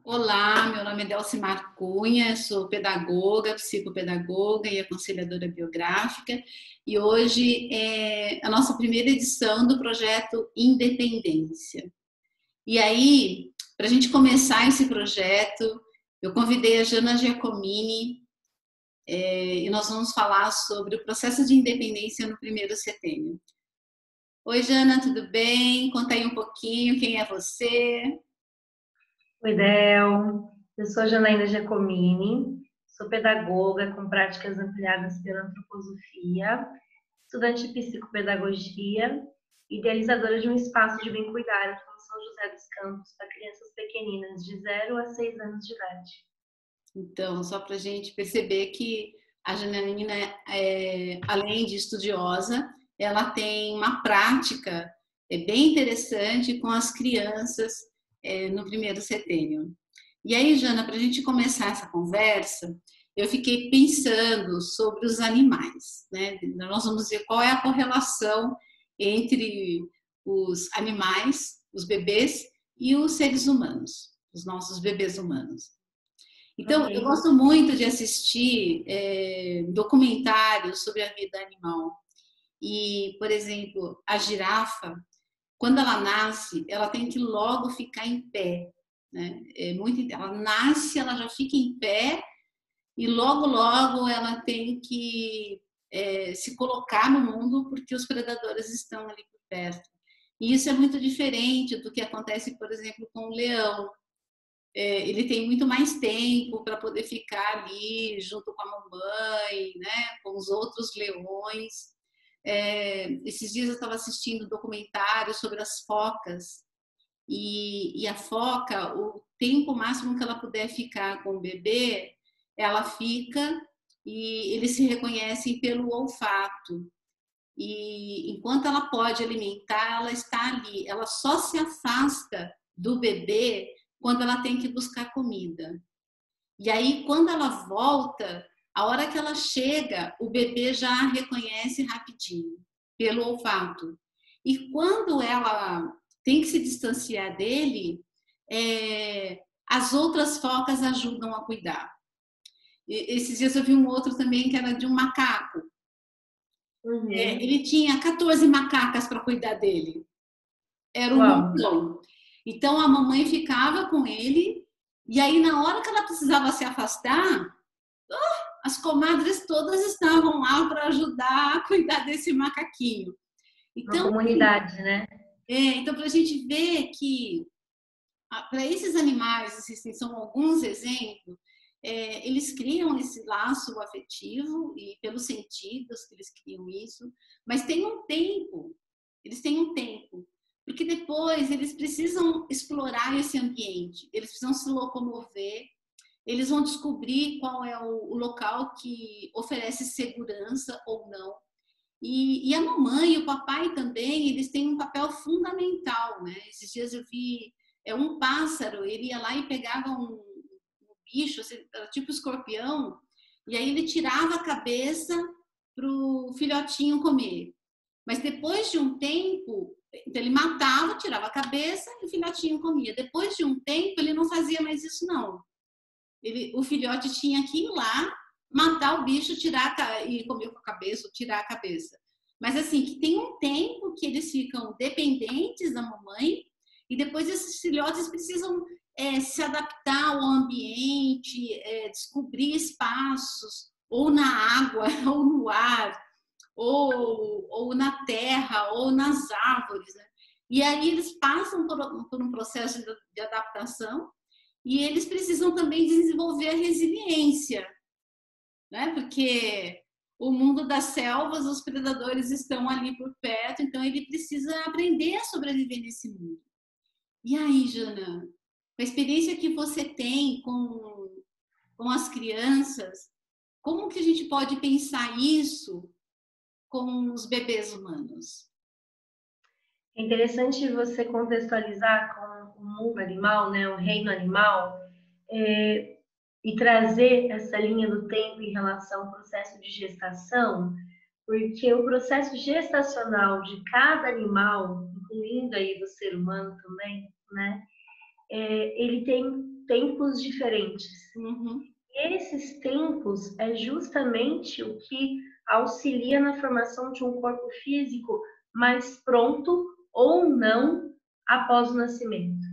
Olá, meu nome é Delcimar Cunha, sou pedagoga, psicopedagoga e aconselhadora biográfica, e hoje é a nossa primeira edição do projeto Independência. E aí, para a gente começar esse projeto, eu convidei a Jana Giacomini e nós vamos falar sobre o processo de independência no primeiro setênio. Oi, Jana, tudo bem? Conta aí um pouquinho, quem é você? Oi, Del. Eu sou Janaína Giacomini, sou pedagoga com práticas ampliadas pela antroposofia, estudante de psicopedagogia, idealizadora de um espaço de bem-cuidar aqui em São José dos Campos para crianças pequeninas de 0 a 6 anos de idade. Então, só para a gente perceber que a Janaína, além de estudiosa, ela tem uma prática bem interessante com as crianças no primeiro setênio. E aí, Jana, para a gente começar essa conversa, eu fiquei pensando sobre os animais, né? Nós vamos ver qual é a correlação entre os animais, os bebês e os seres humanos, os nossos bebês humanos. Então, eu Ok. gosto muito de assistir documentários sobre a vida animal. E, por exemplo, a girafa, quando ela nasce, ela tem que logo ficar em pé. Né? Ela nasce, ela já fica em pé e logo ela tem que se colocar no mundo porque os predadores estão ali por perto. E isso é muito diferente do que acontece, por exemplo, com o leão. Ele tem muito mais tempo para poder ficar ali junto com a mamãe, né, com os outros leões. Esses dias eu estava assistindo um documentário sobre as focas e a foca, o tempo máximo que ela puder ficar com o bebê, ela fica e eles se reconhecem pelo olfato. E enquanto ela pode alimentar, ela está ali. Ela só se afasta do bebê quando ela tem que buscar comida. E aí, quando ela volta, a hora que ela chega, o bebê já a reconhece rapidinho, pelo olfato. E quando ela tem que se distanciar dele, as outras focas ajudam a cuidar. Esses dias eu vi um outro também que era de um macaco. Uhum. Ele tinha 14 macacas para cuidar dele. Era um Uau. montão. Então a mamãe ficava com ele, e aí na hora que ela precisava se afastar, as comadres todas estavam lá para ajudar a cuidar desse macaquinho. Uma Então, comunidade, né? então para a gente ver que para esses animais, assim, são alguns exemplos, eles criam esse laço afetivo e pelos sentidos que eles criam isso, mas tem um tempo, eles têm um tempo, porque depois eles precisam explorar esse ambiente, eles precisam se locomover, eles vão descobrir qual é o local que oferece segurança ou não. E a mamãe e o papai também, eles têm um papel fundamental, né? Esses dias eu vi um pássaro, ele ia lá e pegava um bicho, assim, tipo escorpião, e aí ele tirava a cabeça para o filhotinho comer. Mas depois de um tempo, então ele matava, tirava a cabeça e o filhotinho comia. Depois de um tempo, ele não fazia mais isso, não. O filhote tinha que ir lá, matar o bicho, e comer com a cabeça, ou tirar a cabeça. Mas assim, que tem um tempo que eles ficam dependentes da mamãe, e depois esses filhotes precisam se adaptar ao ambiente, descobrir espaços, ou na água, ou no ar, ou na terra, ou nas árvores. Né? E aí eles passam por um processo de adaptação e eles precisam também desenvolver a resiliência, né? Porque o mundo das selvas, os predadores estão ali por perto, então ele precisa aprender a sobreviver nesse mundo. E aí, Jana, com a experiência que você tem com as crianças, como que a gente pode pensar isso com os bebês humanos? É interessante você contextualizar com o mundo animal, né, o reino animal, e trazer essa linha do tempo em relação ao processo de gestação, porque o processo gestacional de cada animal, incluindo aí do ser humano também, né, ele tem tempos diferentes. Uhum. E esses tempos é justamente o que auxilia na formação de um corpo físico mais pronto ou não após o nascimento.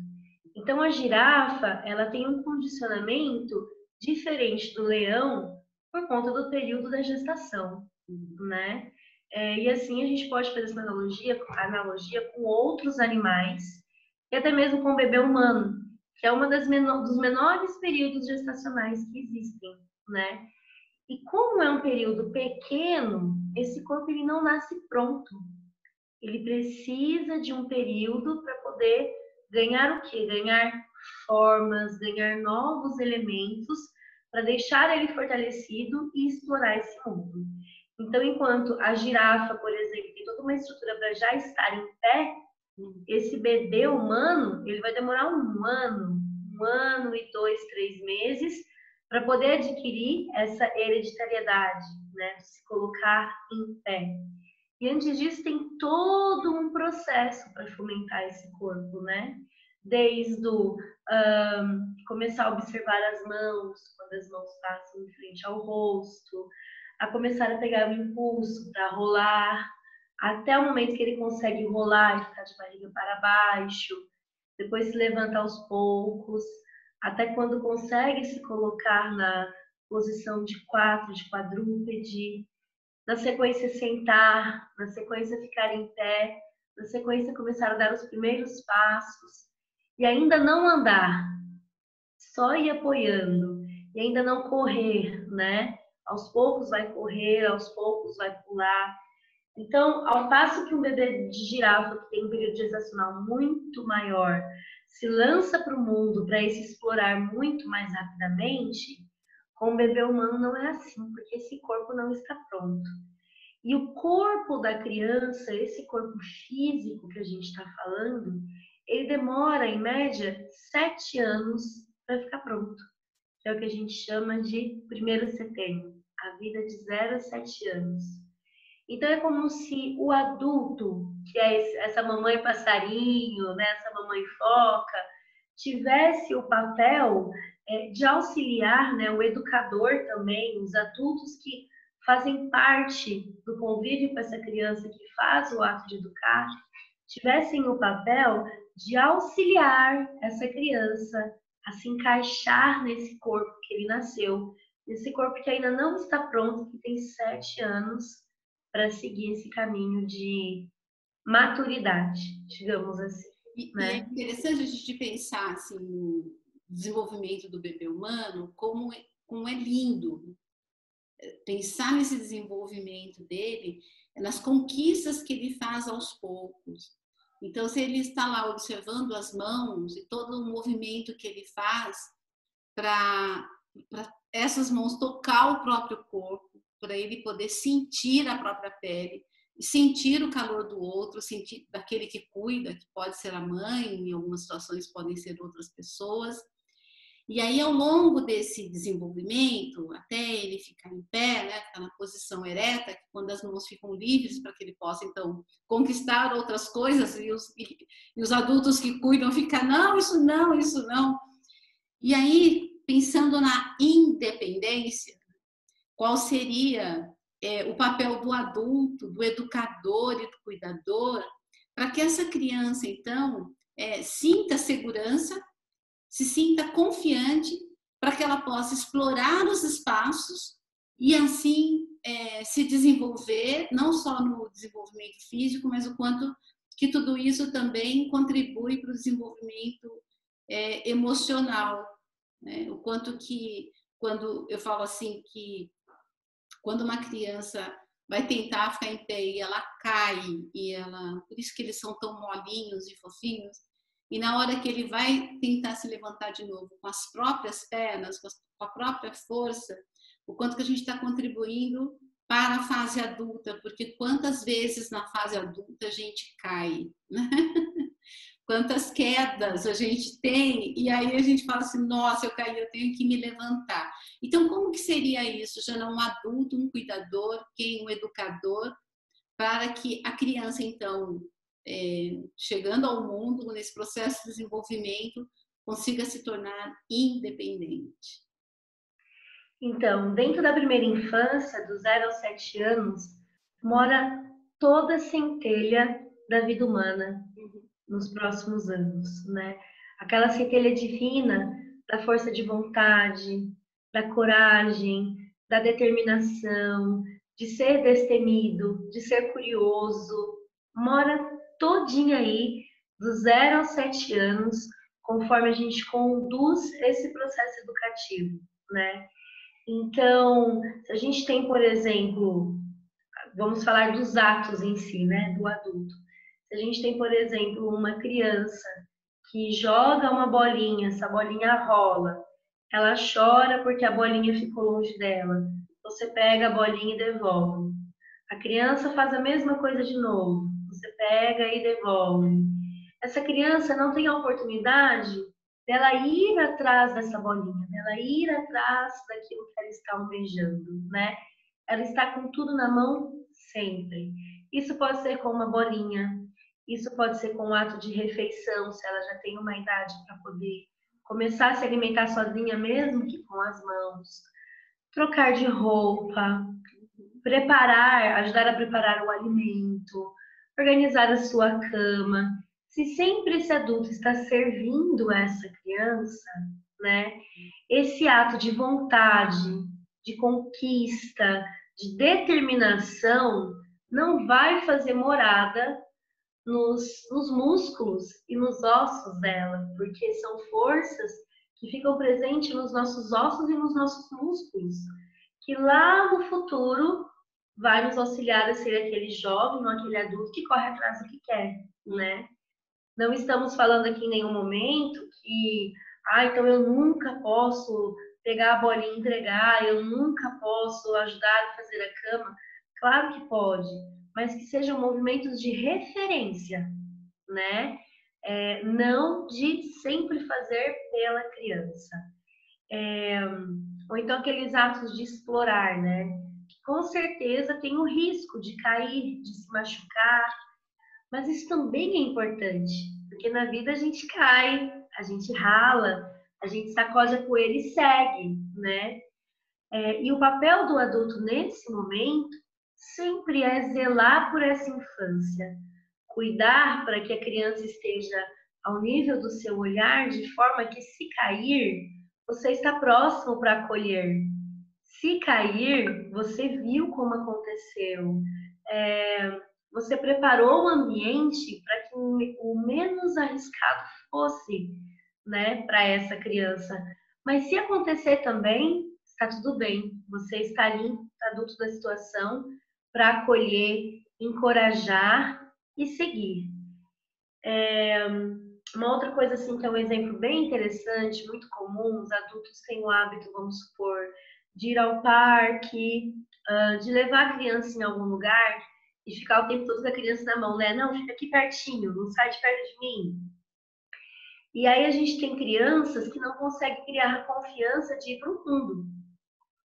Então, a girafa, ela tem um condicionamento diferente do leão por conta do período da gestação, né? E assim a gente pode fazer essa analogia com outros animais, e até mesmo com o bebê humano, que é uma dos menores períodos gestacionais que existem, né? E como é um período pequeno, esse corpo ele não nasce pronto. Ele precisa de um período para poder ganhar o quê? Ganhar formas, ganhar novos elementos para deixar ele fortalecido e explorar esse mundo. Então, enquanto a girafa, por exemplo, tem toda uma estrutura para já estar em pé, esse bebê humano, ele vai demorar um ano e 2, 3 meses para poder adquirir essa hereditariedade, né? Se colocar em pé. E antes disso tem todo um processo para fomentar esse corpo, né? Desde o começar a observar as mãos, quando as mãos passam em frente ao rosto, a começar a pegar o impulso para rolar, até o momento que ele consegue rolar e ficar de barriga para baixo, depois se levanta aos poucos, até quando consegue se colocar na posição de 4, de quadrúpede, na sequência sentar, na sequência ficar em pé, na sequência começar a dar os primeiros passos e ainda não andar, só ir apoiando e ainda não correr, né? Aos poucos vai correr, aos poucos vai pular. Então, ao passo que um bebê de girafa que tem um período gestacional muito maior se lança para o mundo para se explorar muito mais rapidamente, com o bebê humano não é assim, porque esse corpo não está pronto. E o corpo da criança, esse corpo físico que a gente está falando, ele demora, em média, 7 anos para ficar pronto. É o que a gente chama de primeiro setênio, a vida de 0 a 7 anos. Então é como se o adulto, que é essa mamãe passarinho, né, essa mamãe foca, tivesse o papel de auxiliar, né, o educador também, os adultos que fazem parte do convívio com essa criança que faz o ato de educar, tivessem o papel de auxiliar essa criança a se encaixar nesse corpo que ele nasceu, nesse corpo que ainda não está pronto, que tem 7 anos para seguir esse caminho de maturidade, digamos assim, E é né? interessante a gente pensar assim, no desenvolvimento do bebê humano, como é lindo pensar nesse desenvolvimento dele, nas conquistas que ele faz aos poucos. Então, se ele está lá observando as mãos e todo o movimento que ele faz para essas mãos tocar o próprio corpo, para ele poder sentir a própria pele, sentir o calor do outro, sentir daquele que cuida, que pode ser a mãe, em algumas situações podem ser outras pessoas. E aí, ao longo desse desenvolvimento, até ele ficar em pé, né, ficar na posição ereta, quando as mãos ficam livres para que ele possa, então, conquistar outras coisas, e os adultos que cuidam ficam, não, isso não, isso não. E aí, pensando na independência, qual seria o papel do adulto, do educador e do cuidador, para que essa criança, então, sinta segurança, se sinta confiante, para que ela possa explorar os espaços e assim se desenvolver, não só no desenvolvimento físico, mas o quanto que tudo isso também contribui para o desenvolvimento emocional, né? O quanto que, quando eu falo assim, que quando uma criança vai tentar ficar em pé e ela cai, e ela, por isso que eles são tão molinhos e fofinhos, e na hora que ele vai tentar se levantar de novo com as próprias pernas, com a própria força, o quanto que a gente está contribuindo para a fase adulta, porque quantas vezes na fase adulta a gente cai, né? Quantas quedas a gente tem, e aí a gente fala assim, nossa, eu caí, eu tenho que me levantar. Então, como que seria isso? Já não um adulto, um cuidador, quem um educador, para que a criança, então, chegando ao mundo, nesse processo de desenvolvimento, consiga se tornar independente? Então, dentro da primeira infância, dos 0 aos 7 anos, mora toda a centelha da vida humana nos próximos anos, né? Aquela centelha divina da força de vontade, da coragem, da determinação, de ser destemido, de ser curioso, mora todinha aí, dos 0 aos 7 anos, conforme a gente conduz esse processo educativo, né? Então, se a gente tem, por exemplo, vamos falar dos atos em si, né, do adulto. Se a gente tem, por exemplo, uma criança que joga uma bolinha, essa bolinha rola, ela chora porque a bolinha ficou longe dela. Você pega a bolinha e devolve. A criança faz a mesma coisa de novo. Você pega e devolve. Essa criança não tem a oportunidade dela ir atrás dessa bolinha, dela ir atrás daquilo que ela está almejando, né? Ela está com tudo na mão sempre. Isso pode ser com uma bolinha, isso pode ser com um ato de refeição, se ela já tem uma idade para poder começar a se alimentar sozinha, mesmo que com as mãos. Trocar de roupa, preparar, ajudar a preparar o alimento, organizar a sua cama. Se sempre esse adulto está servindo essa criança, né? Esse ato de vontade, de conquista, de determinação, não vai fazer morada nos músculos e nos ossos dela, porque são forças que ficam presentes nos nossos ossos e nos nossos músculos, que lá no futuro vai nos auxiliar a ser aquele jovem ou aquele adulto que corre atrás do que quer, né? Não estamos falando aqui em nenhum momento que, então eu nunca posso pegar a bolinha e entregar, eu nunca posso ajudar a fazer a cama. Claro que pode, mas que sejam movimentos de referência, né? Não de sempre fazer pela criança. Ou então aqueles atos de explorar, né? Que com certeza tem o risco de cair, de se machucar, mas isso também é importante, porque na vida a gente cai, a gente rala, a gente sacode a poeira e segue, né? E o papel do adulto nesse momento sempre é zelar por essa infância, cuidar para que a criança esteja ao nível do seu olhar, de forma que se cair, você está próximo para acolher. Se cair, você viu como aconteceu. Você preparou o ambiente para que o menos arriscado fosse, né, para essa criança. Mas se acontecer também, está tudo bem. Você está ali, adulto da situação, para acolher, encorajar e seguir. Uma outra coisa assim que é um exemplo bem interessante, muito comum, os adultos têm o hábito, vamos supor, de ir ao parque, de levar a criança em algum lugar e ficar o tempo todo com a criança na mão, né? Não, fica aqui pertinho, não sai de perto de mim. E aí a gente tem crianças que não conseguem criar a confiança de ir para o mundo,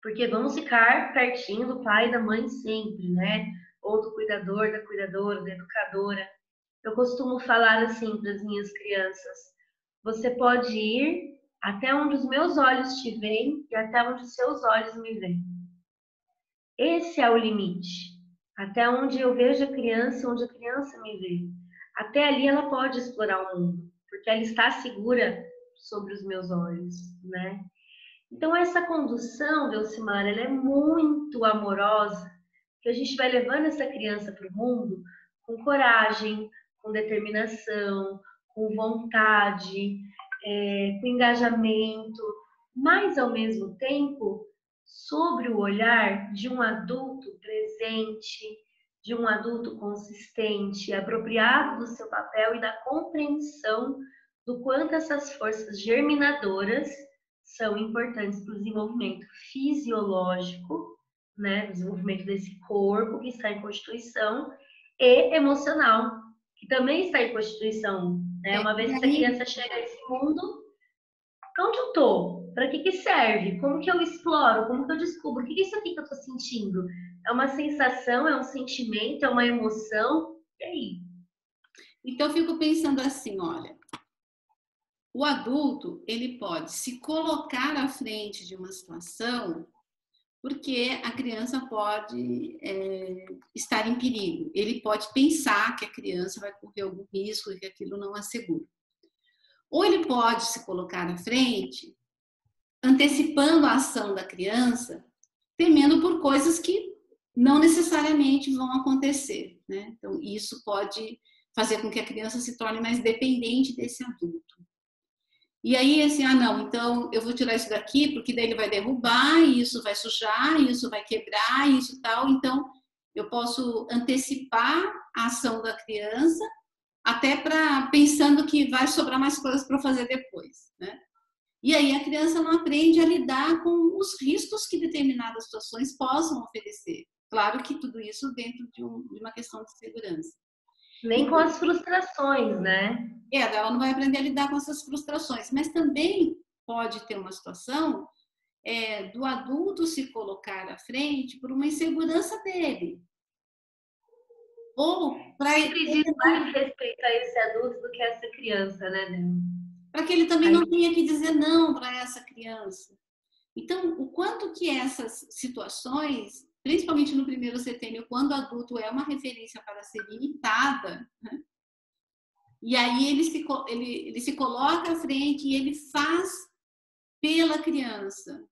porque vamos ficar pertinho do pai e da mãe sempre, né? Ou do cuidador, da cuidadora, da educadora. Eu costumo falar assim para as minhas crianças: você pode ir até onde os meus olhos te veem e até onde os seus olhos me veem. Esse é o limite. Até onde eu vejo a criança, onde a criança me vê. Até ali ela pode explorar o mundo, porque ela está segura sobre os meus olhos, né? Então essa condução, Delcimar, ela é muito amorosa, que a gente vai levando essa criança para o mundo com coragem, com determinação, com vontade, com engajamento, mas ao mesmo tempo sobre o olhar de um adulto presente, de um adulto consistente, apropriado do seu papel e da compreensão do quanto essas forças germinadoras são importantes para o desenvolvimento fisiológico, né, o desenvolvimento desse corpo que está em constituição, e emocional, que também está em constituição, né? Uma vez que essa criança chega a esse mundo, onde eu estou? Para que serve? Como que eu exploro? Como que eu descubro? O que é isso aqui que eu estou sentindo? É uma sensação, é um sentimento, é uma emoção? E aí? Então, eu fico pensando assim, olha, O adulto, ele pode se colocar à frente de uma situação porque a criança pode estar em perigo. Ele pode pensar que a criança vai correr algum risco e que aquilo não é seguro. Ou ele pode se colocar à frente, antecipando a ação da criança, temendo por coisas que não necessariamente vão acontecer, né? Então, isso pode fazer com que a criança se torne mais dependente desse adulto. E aí, assim, não, então eu vou tirar isso daqui, porque daí ele vai derrubar, e isso vai sujar, e isso vai quebrar, e isso tal. Então, eu posso antecipar a ação da criança, até pensando que vai sobrar mais coisas para fazer depois, né? E aí a criança não aprende a lidar com os riscos que determinadas situações possam oferecer. Claro que tudo isso dentro de uma questão de segurança. Nem com as frustrações, né? Ela não vai aprender a lidar com essas frustrações, mas também pode ter uma situação do adulto se colocar à frente por uma insegurança dele. Ou para Sempre diz mais respeito a esse adulto do que a essa criança, né? Para que ele também não tenha que dizer não para essa criança. Então, o quanto que essas situações, principalmente no primeiro setênio, quando o adulto é uma referência para ser imitada, né? E aí ele se coloca à frente e ele faz pela criança,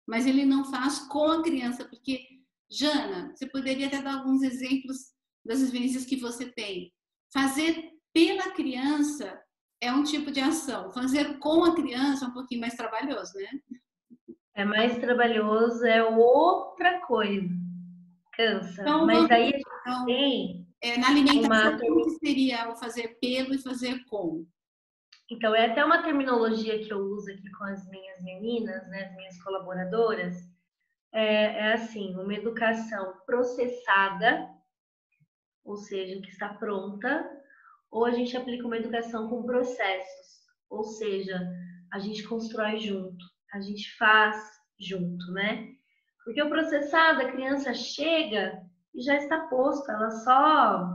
mas ele não faz com a criança, porque, Jana, você poderia até dar alguns exemplos das experiências que você tem. Fazer pela criança é um tipo de ação, fazer com a criança é um pouquinho mais trabalhoso, né? É mais trabalhoso, é outra coisa. Cansa. Então, mas aí a gente tem na alimentação, como que seria o fazer pelo e fazer com? Então, é até uma terminologia que eu uso aqui com as minhas meninas, né, as minhas colaboradoras. É assim, uma educação processada, ou seja, que está pronta, ou a gente aplica uma educação com processos, ou seja, a gente constrói junto, a gente faz junto, né? Porque o processado, a criança chega e já está posto, ela só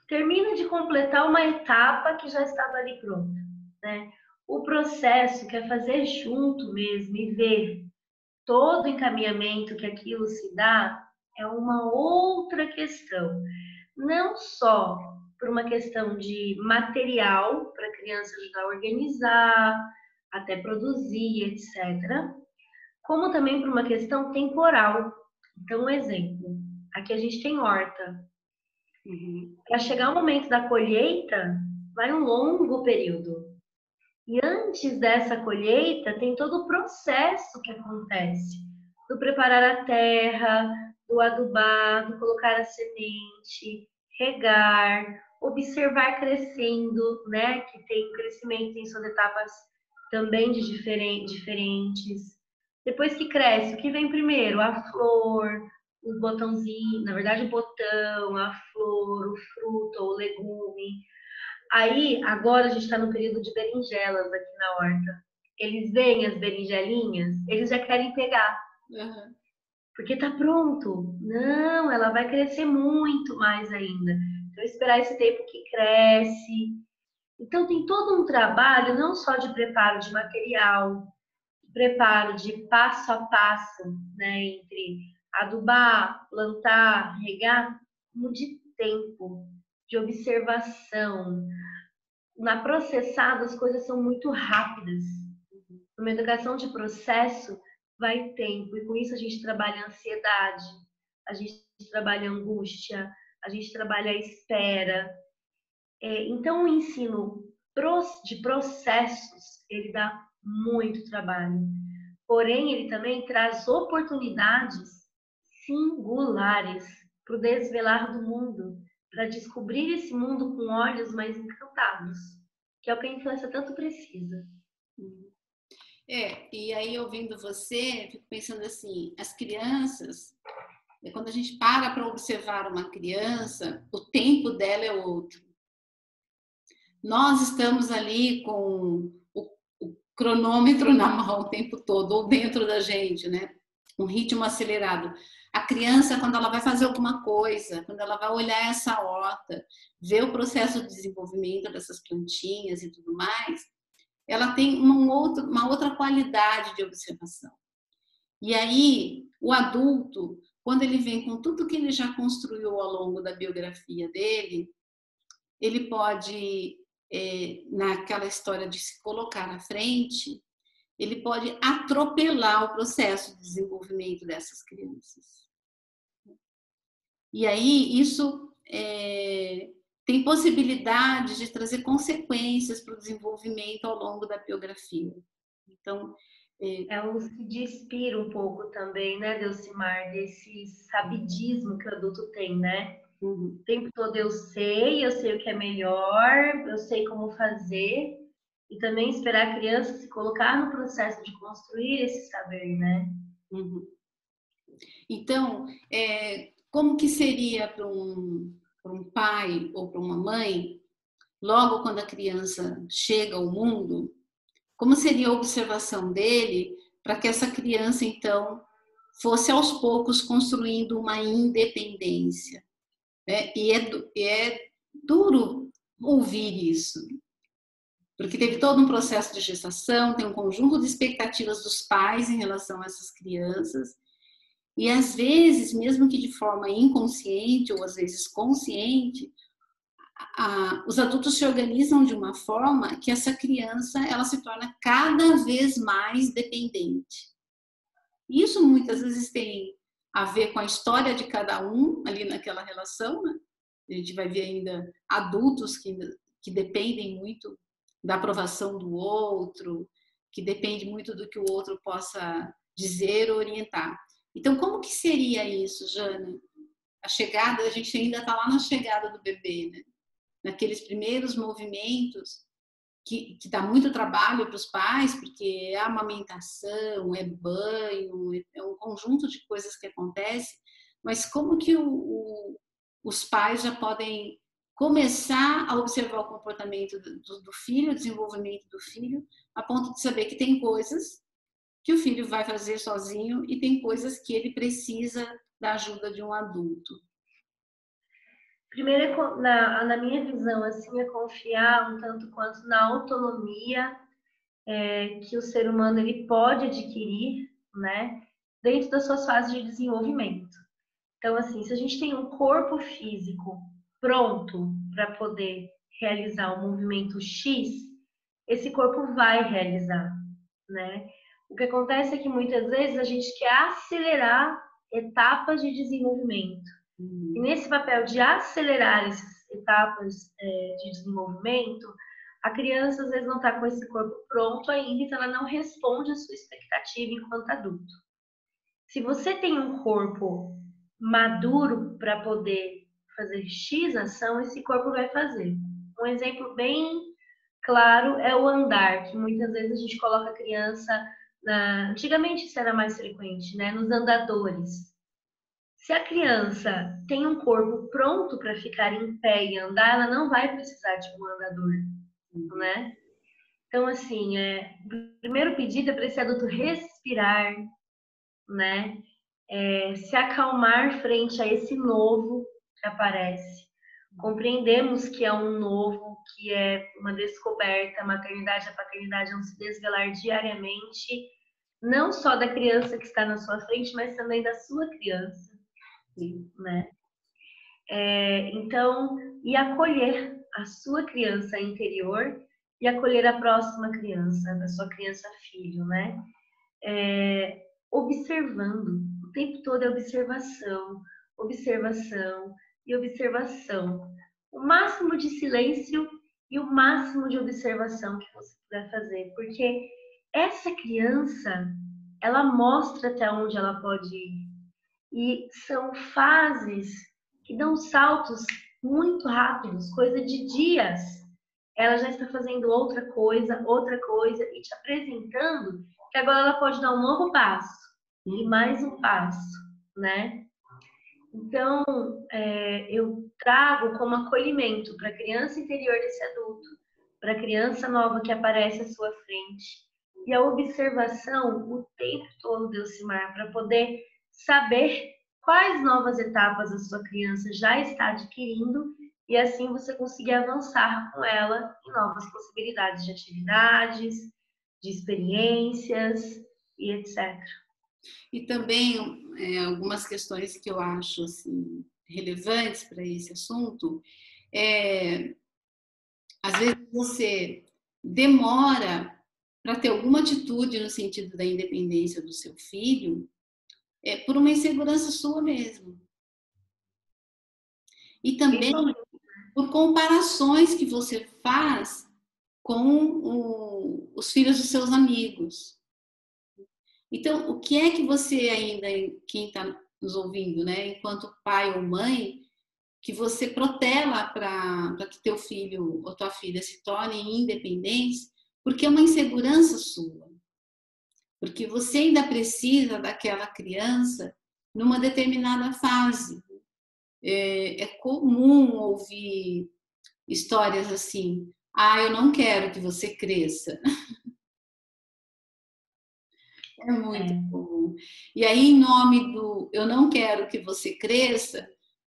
termina de completar uma etapa que já estava ali pronta, né? O processo quer fazer junto mesmo e ver todo o encaminhamento que aquilo se dá é uma outra questão. Não só por uma questão de material para a criança ajudar a organizar, até produzir, etc., como também por uma questão temporal. Então, um exemplo, aqui a gente tem horta. Para chegar o momento da colheita, vai um longo período. E antes dessa colheita, tem todo o processo que acontece. Do preparar a terra, do adubar, do colocar a semente, regar, observar crescendo, né? Que tem crescimento em suas etapas também de diferentes. Depois que cresce, o que vem primeiro? A flor, o botãozinho, na verdade o botão, a flor, o fruto ou o legume. Aí, agora a gente está no período de berinjelas aqui na horta. Eles veem as berinjelinhas, eles já querem pegar. Uhum. Porque tá pronto. Não, ela vai crescer muito mais ainda. Então, esperar esse tempo que cresce. Então, tem todo um trabalho, não só de preparo de material, preparo de passo a passo, né, entre adubar, plantar, regar, como de tempo, de observação. Na processada, as coisas são muito rápidas. Numa educação de processo, vai tempo, e com isso a gente trabalha a ansiedade, a gente trabalha a angústia, a gente trabalha a espera. Então, o ensino de processos, ele dá muito trabalho. Porém, ele também traz oportunidades singulares para o desvelar do mundo, para descobrir esse mundo com olhos mais encantados, que é o que a infância tanto precisa. E aí ouvindo você, fico pensando assim, as crianças, quando a gente para observar uma criança, o tempo dela é outro. Nós estamos ali com o cronômetro na mão o tempo todo, ou dentro da gente, né? Um ritmo acelerado. A criança, quando ela vai fazer alguma coisa, quando ela vai olhar essa horta, ver o processo de desenvolvimento dessas plantinhas e tudo mais, ela tem uma outra qualidade de observação. E aí, o adulto, quando ele vem com tudo que ele já construiu ao longo da biografia dele, ele pode, naquela história de se colocar à frente, ele pode atropelar o processo de desenvolvimento dessas crianças. E aí, isso tem possibilidade de trazer consequências para o desenvolvimento ao longo da biografia. Então, ela se despira um pouco também, né, Delcimar, desse sabidismo que o adulto tem, né? O tempo todo eu sei o que é melhor, eu sei como fazer, e também esperar a criança se colocar no processo de construir esse saber, né? Então, como que seria para um pai ou para uma mãe, logo quando a criança chega ao mundo, como seria a observação dele para que essa criança, então, fosse aos poucos construindo uma independência? Né? E é duro ouvir isso, porque teve todo um processo de gestação, tem um conjunto de expectativas dos pais em relação a essas crianças, e às vezes, mesmo que de forma inconsciente ou às vezes consciente, os adultos se organizam de uma forma que essa criança ela se torna cada vez mais dependente. Isso muitas vezes tem a ver com a história de cada um ali naquela relação, né? A gente vai ver ainda adultos que dependem muito da aprovação do outro, que depende muito do que o outro possa dizer ou orientar. Então, como que seria isso, Jana? A chegada, a gente ainda está lá na chegada do bebê, né? Naqueles primeiros movimentos, que dá muito trabalho para os pais, porque é amamentação, é banho, é um conjunto de coisas que acontece, mas como que os pais já podem começar a observar o comportamento do filho, o desenvolvimento do filho, a ponto de saber que tem coisas que o filho vai fazer sozinho e tem coisas que ele precisa da ajuda de um adulto. Primeiro, na minha visão, assim, é confiar um tanto quanto na autonomia que o ser humano ele pode adquirir, né, dentro das suas fases de desenvolvimento. Então, assim, se a gente tem um corpo físico pronto para poder realizar um movimento X, esse corpo vai realizar, né? O que acontece é que muitas vezes a gente quer acelerar etapas de desenvolvimento. E nesse papel de acelerar essas etapas de desenvolvimento, a criança às vezes não está com esse corpo pronto ainda, então ela não responde à sua expectativa enquanto adulto. Se você tem um corpo maduro para poder fazer X ação, esse corpo vai fazer. Um exemplo bem claro é o andar, que muitas vezes a gente coloca a criança antigamente isso era mais frequente, né? Nos andadores. Se a criança tem um corpo pronto para ficar em pé e andar, ela não vai precisar de um andador, né? Então, assim, o primeiro pedido é para esse adulto respirar, né? Se acalmar frente a esse novo que aparece. Compreendemos que é um novo, que é uma descoberta, a maternidade e a paternidade vão se desvelar diariamente, não só da criança que está na sua frente, mas também da sua criança. Né? Então, e acolher a sua criança interior e acolher a próxima criança, a sua criança filho, né? Observando, o tempo todo é observação, observação e observação. O máximo de silêncio e o máximo de observação que você puder fazer, porque essa criança, ela mostra até onde ela pode ir. E são fases que dão saltos muito rápidos, coisa de dias. Ela já está fazendo outra coisa, e te apresentando que agora ela pode dar um novo passo, e mais um passo, né? Então, eu trago como acolhimento para a criança interior desse adulto, para a criança nova que aparece à sua frente, e a observação o tempo todo, Delcimar, para poder saber quais novas etapas a sua criança já está adquirindo e assim você conseguir avançar com ela em novas possibilidades de atividades, de experiências e etc. E também algumas questões que eu acho assim, relevantes para esse assunto é, às vezes você demora para ter alguma atitude no sentido da independência do seu filho, por uma insegurança sua mesmo. E também por comparações que você faz com os filhos dos seus amigos. Então, o que é que você ainda, quem está nos ouvindo, né, enquanto pai ou mãe, que você protela para que teu filho ou tua filha se tornem independentes, porque é uma insegurança sua. Porque você ainda precisa daquela criança numa determinada fase. É comum ouvir histórias assim: ah, eu não quero que você cresça. É muito comum. E aí, em nome do eu não quero que você cresça,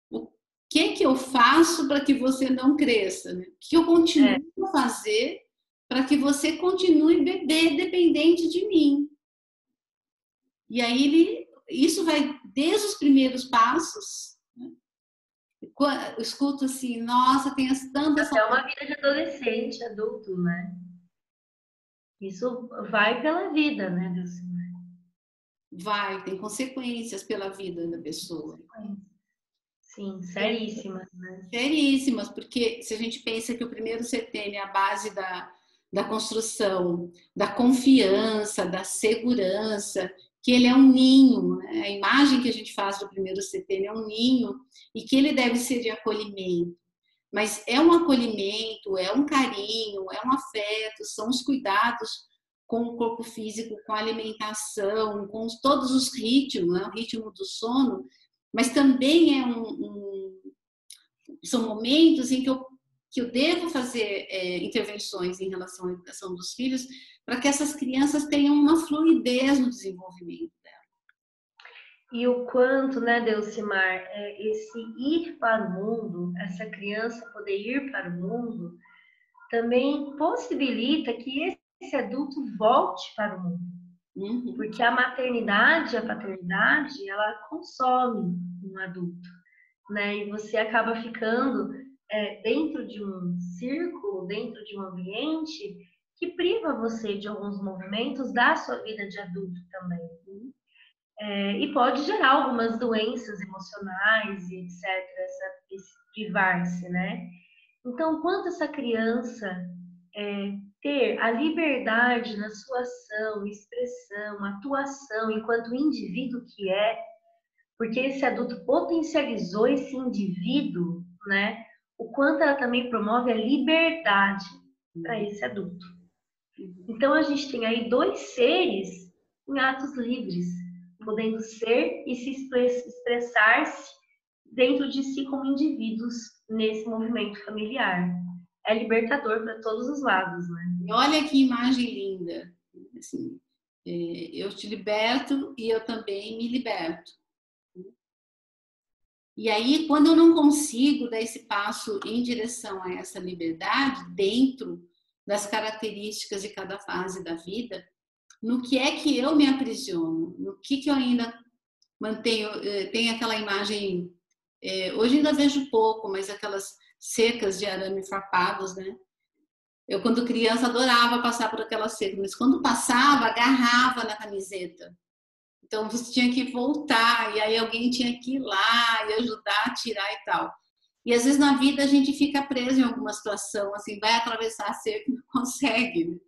o que eu faço para que você não cresça? Né? O que eu continuo a fazer para que você continue bebê dependente de mim? E aí, isso vai desde os primeiros passos. Né? Eu escuto assim, nossa, tem tantas... Até uma vida de adolescente, adulto, né? Isso vai pela vida, né, Dulcimar? Vai, tem consequências pela vida da pessoa. Sim, seríssimas, né? Seríssimas, porque se a gente pensa que o primeiro CTN é a base da construção, da confiança, da segurança, que ele é um ninho, né? A imagem que a gente faz do primeiro CTN é um ninho e que ele deve ser de acolhimento. Mas é um acolhimento, é um carinho, é um afeto, são os cuidados com o corpo físico, com a alimentação, com todos os ritmos, né? O ritmo do sono, mas também são momentos em que eu devo fazer intervenções em relação à educação dos filhos para que essas crianças tenham uma fluidez no desenvolvimento dela. E o quanto, né, Delcimar, esse ir para o mundo, essa criança poder ir para o mundo, também possibilita que esse adulto volte para o mundo. Uhum. Porque a maternidade, a paternidade, ela consome um adulto, né? E você acaba ficando dentro de um círculo, dentro de um ambiente que priva você de alguns movimentos da sua vida de adulto também. E pode gerar algumas doenças emocionais e etc., esse privar-se, né? Então, quanto essa criança ter a liberdade na sua ação, expressão, atuação enquanto indivíduo que é, porque esse adulto potencializou esse indivíduo, né? O quanto ela também promove a liberdade para esse adulto. Então, a gente tem aí dois seres em atos livres, podendo ser e se expressar-se dentro de si como indivíduos nesse movimento familiar. É libertador para todos os lados, né? Olha que imagem linda. Assim, eu te liberto e eu também me liberto. E aí, quando eu não consigo dar esse passo em direção a essa liberdade, dentro das características de cada fase da vida, no que é que eu me aprisiono? No que eu ainda mantenho? Tem aquela imagem, hoje ainda vejo pouco, mas aquelas cercas de arame farpados, né? Eu, quando criança, adorava passar por aquelas cercas, mas quando passava, agarrava na camiseta. Então, você tinha que voltar, e aí alguém tinha que ir lá e ajudar a tirar e tal. E às vezes na vida a gente fica preso em alguma situação, assim, vai atravessar a cerca e não consegue.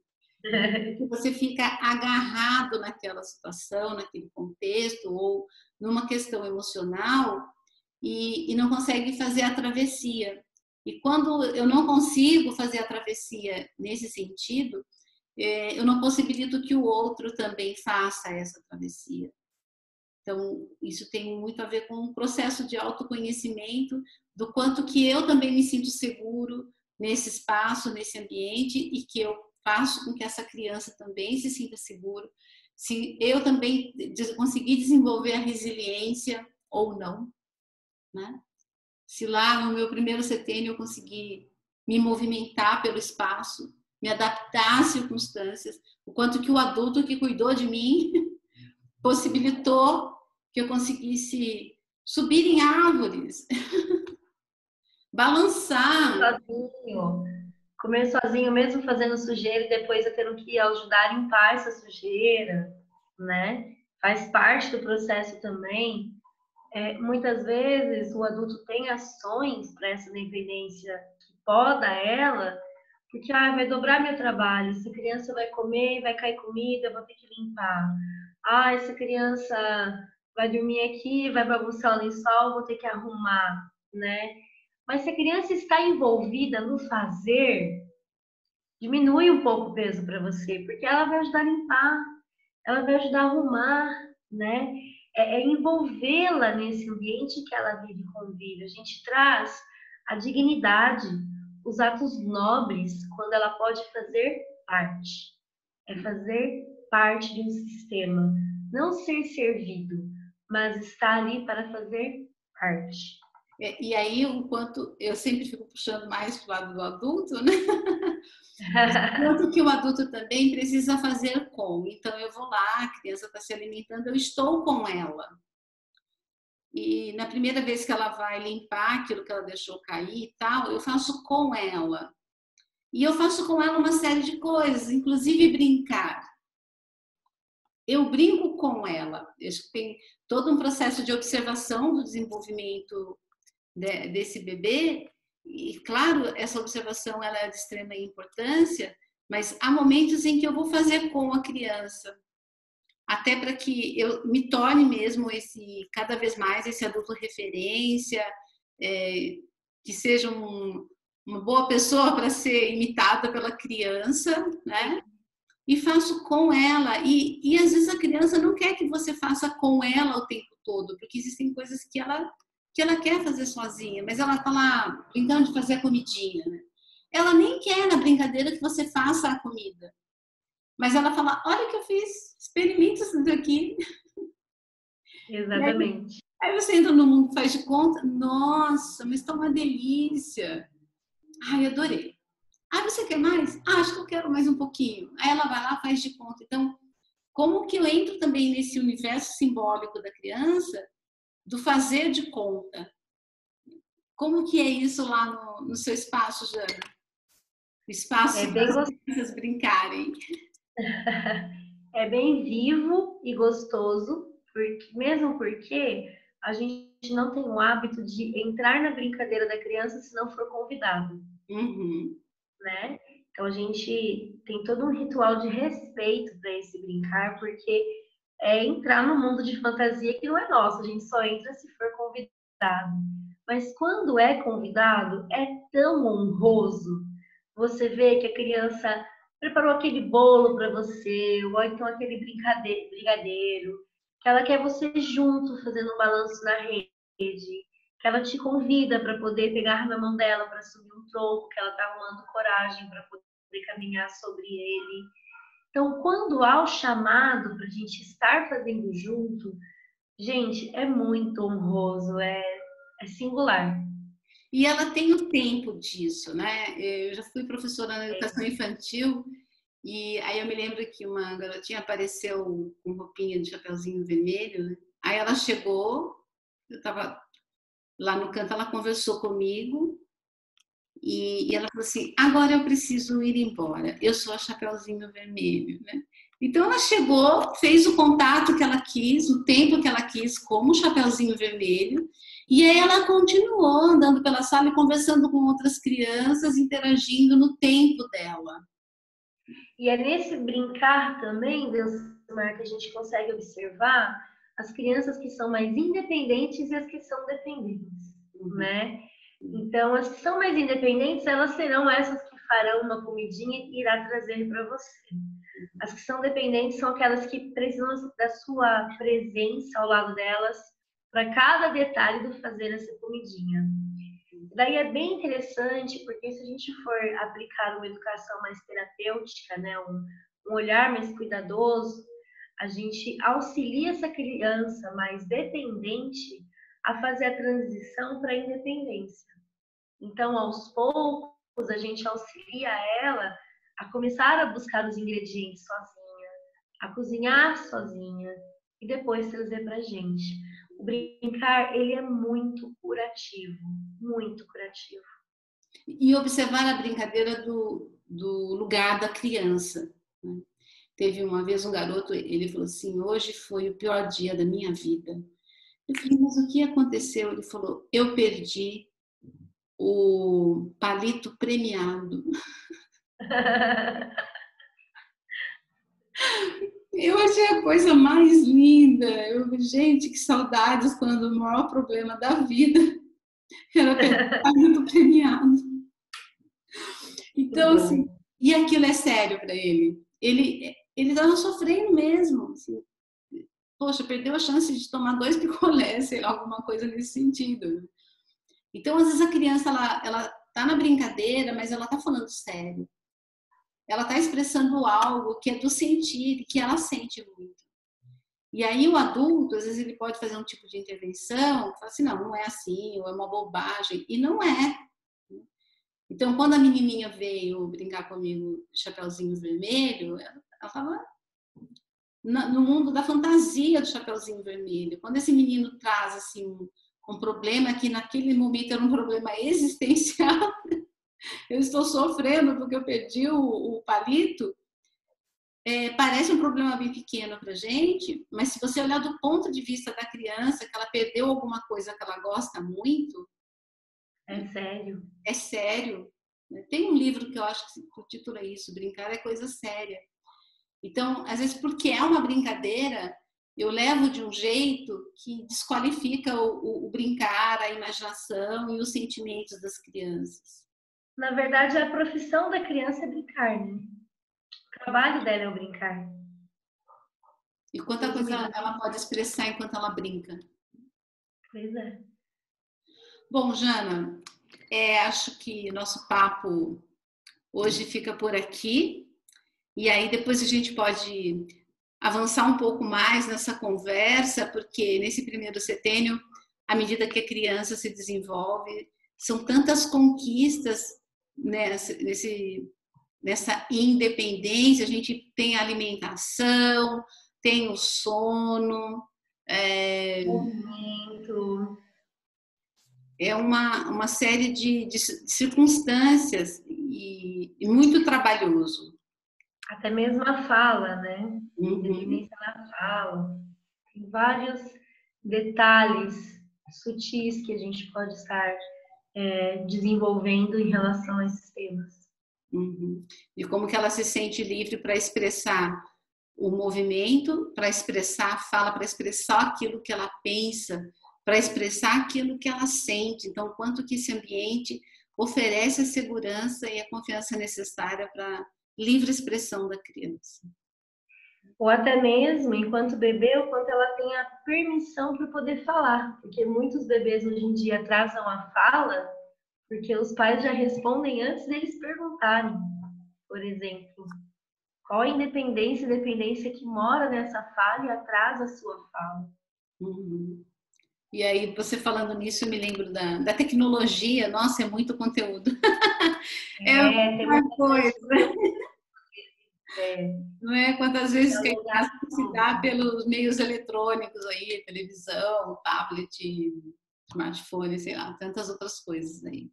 Né? Você fica agarrado naquela situação, naquele contexto, ou numa questão emocional, e não consegue fazer a travessia. E quando eu não consigo fazer a travessia nesse sentido, eu não possibilito que o outro também faça essa travessia. Então, isso tem muito a ver com um processo de autoconhecimento, do quanto que eu também me sinto seguro nesse espaço, nesse ambiente, e que eu faço com que essa criança também se sinta segura. Se eu também conseguir desenvolver a resiliência ou não, né? Se lá no meu primeiro setênio eu consegui me movimentar pelo espaço, me adaptar às circunstâncias, o quanto que o adulto que cuidou de mim possibilitou que eu conseguisse subir em árvores, balançar. Sozinho. Comer sozinho, mesmo fazendo sujeira, e depois eu tendo que ajudar a limpar essa sujeira, né? Faz parte do processo também. Muitas vezes o adulto tem ações para essa dependência que poda ela, porque vai dobrar meu trabalho. Essa criança vai comer, vai cair comida, eu vou ter que limpar. Essa criança vai dormir aqui, vai bagunçar o lençol, vou ter que arrumar, né? Mas se a criança está envolvida no fazer, diminui um pouco o peso para você, porque ela vai ajudar a limpar, ela vai ajudar a arrumar, né? Envolvê-la nesse ambiente que ela vive e convive. A gente traz a dignidade, os atos nobres, quando ela pode fazer parte. É fazer parte de um sistema. Não ser servido, mas estar ali para fazer parte. E aí, enquanto eu sempre fico puxando mais para o lado do adulto, né? Quanto que o adulto também precisa fazer com. Então, eu vou lá, a criança está se alimentando, eu estou com ela. E na primeira vez que ela vai limpar aquilo que ela deixou cair e tal, eu faço com ela. E eu faço com ela uma série de coisas, inclusive brincar. Eu brinco com ela. Tem todo um processo de observação do desenvolvimento desse bebê. E, claro, essa observação ela é de extrema importância, mas há momentos em que eu vou fazer com a criança, até para que eu me torne mesmo cada vez mais esse adulto referência, que seja uma boa pessoa para ser imitada pela criança, né? E faço com ela. E às vezes a criança não quer que você faça com ela o tempo todo, porque existem coisas que ela quer fazer sozinha, mas ela está lá brincando de fazer a comidinha, né? Ela nem quer na brincadeira que você faça a comida, mas ela fala: olha o que eu fiz, experimenta isso daqui. Exatamente. Aí você entra no mundo, faz de conta, nossa, mas está uma delícia. Ai, adorei. Você quer mais? Acho que eu quero mais um pouquinho. Aí ela vai lá, faz de conta. Então, como que eu entro também nesse universo simbólico da criança, do fazer de conta? Como que é isso lá no seu espaço, Jana? O espaço Bem para as crianças brincarem. É bem vivo e gostoso, mesmo porque a gente não tem o hábito de entrar na brincadeira da criança se não for convidado, né? Então a gente tem todo um ritual de respeito para esse brincar, porque é entrar no mundo de fantasia que não é nosso, a gente só entra se for convidado. Mas quando é convidado, é tão honroso você ver que a criança preparou aquele bolo para você, ou então aquele brigadeiro, que ela quer você junto fazendo um balanço na rede, que ela te convida para poder pegar na mão dela para subir um tronco, que ela está arrumando coragem para poder caminhar sobre ele. Então, quando há o chamado para a gente estar fazendo junto, gente, é muito honroso, é singular. E ela tem o tempo disso, né? Eu já fui professora na educação infantil e aí eu me lembro que uma garotinha apareceu com roupinha de chapeuzinho vermelho, né? Aí ela chegou, eu estava lá no canto, ela conversou comigo e ela falou assim: agora eu preciso ir embora, eu sou a Chapeuzinho Vermelho, né? Então ela chegou, fez o contato que ela quis, o tempo que ela quis, como Chapeuzinho Vermelho, e aí ela continuou andando pela sala e conversando com outras crianças, interagindo no tempo dela. E é nesse brincar também, Delcimar, que a gente consegue observar as crianças que são mais independentes e as que são dependentes, né? Então, as que são mais independentes, elas serão essas que farão uma comidinha e irá trazer para você. As que são dependentes são aquelas que precisam da sua presença ao lado delas para cada detalhe do fazer essa comidinha. Daí é bem interessante, porque se a gente for aplicar uma educação mais terapêutica, né, um olhar mais cuidadoso, a gente auxilia essa criança mais dependente a fazer a transição para a independência. Então, aos poucos, a gente auxilia ela a começar a buscar os ingredientes sozinha, a cozinhar sozinha e depois trazer para a gente. O brincar, ele é muito curativo, muito curativo. E observar a brincadeira do lugar da criança, né? Teve uma vez um garoto, ele falou assim, hoje foi o pior dia da minha vida. Eu falei, mas o que aconteceu? Ele falou, eu perdi o palito premiado. Eu achei a coisa mais linda. Gente, que saudades quando o maior problema da vida era perder o palito premiado. Então, assim, e aquilo é sério para ele. Ele estava sofrendo mesmo. Assim, poxa, perdeu a chance de tomar 2 picolés, sei lá, alguma coisa nesse sentido. Então, às vezes a criança, ela tá na brincadeira, mas ela tá falando sério. Ela tá expressando algo que é do sentir, que ela sente muito. E aí o adulto, às vezes ele pode fazer um tipo de intervenção, fala assim, não é assim, ou é uma bobagem, e não é. Então, quando a menininha veio brincar comigo, Chapeuzinho Vermelho, ela estava no mundo da fantasia do Chapeuzinho Vermelho. Quando esse menino traz assim um problema que naquele momento era um problema existencial, eu estou sofrendo porque eu perdi o palito, parece um problema bem pequeno para gente, mas se você olhar do ponto de vista da criança, que ela perdeu alguma coisa que ela gosta muito, é sério. É sério. Tem um livro que eu acho que o título é isso, Brincar é Coisa Séria. Então, às vezes, porque é uma brincadeira, eu levo de um jeito que desqualifica o brincar, a imaginação e os sentimentos das crianças. Na verdade, a profissão da criança é brincar, né? O trabalho dela é o brincar. E quanta coisa ela pode expressar enquanto ela brinca. Pois é. Bom, Jana, acho que nosso papo hoje fica por aqui. E aí depois a gente pode avançar um pouco mais nessa conversa, porque nesse primeiro setênio, à medida que a criança se desenvolve, são tantas conquistas nessa independência. A gente tem a alimentação, tem o sono, movimento. É uma série de circunstâncias e muito trabalhoso. Até mesmo a fala, né? Uhum. Dependência na fala. Tem vários detalhes sutis que a gente pode estar desenvolvendo em relação a esses temas. Uhum. E como que ela se sente livre para expressar o movimento, para expressar a fala, para expressar aquilo que ela pensa, para expressar aquilo que ela sente. Então, quanto que esse ambiente oferece a segurança e a confiança necessária para a livre expressão da criança. Ou até mesmo, enquanto bebê, o quanto ela tem a permissão para poder falar. Porque muitos bebês hoje em dia atrasam a fala porque os pais já respondem antes deles perguntarem. Por exemplo, qual a independência e dependência que mora nessa fala e atrasa a sua fala. Uhum. E aí, você falando nisso, eu me lembro da tecnologia. Nossa, é muito conteúdo. Tem uma coisa. Não é? Quantas vezes que a criança se dá pelos meios eletrônicos aí, televisão, tablet, smartphone, sei lá, tantas outras coisas aí.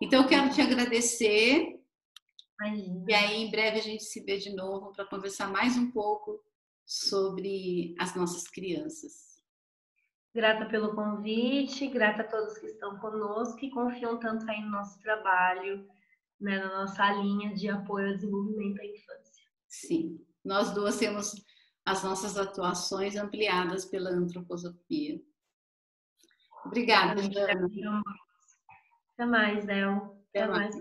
Então, eu quero te agradecer. E aí, em breve, a gente se vê de novo para conversar mais um pouco sobre as nossas crianças. Grata pelo convite, grata a todos que estão conosco e confiam tanto aí no nosso trabalho, né, na nossa linha de apoio ao desenvolvimento da infância. Sim, nós duas temos as nossas atuações ampliadas pela antroposofia. Obrigada, Jana. Até mais, Del. Até mais.